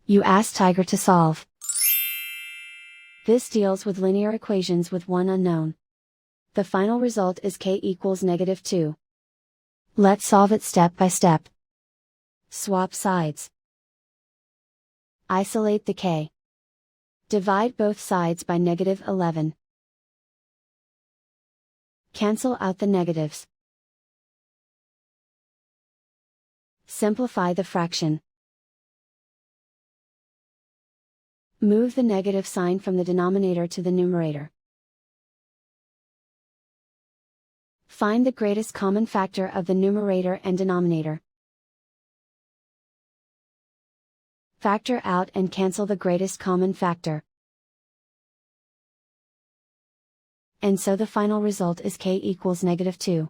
You ask Tiger to solve. This deals with linear equations with one unknown. The final result is k equals -2. Let's solve it step by step. Swap sides. Isolate the k. Divide both sides by -11. Cancel out the negatives. Simplify the fraction. Move the negative sign from the denominator to the numerator. Find the greatest common factor of the numerator and denominator. Factor out and cancel the greatest common factor. And so the final result is k equals -2.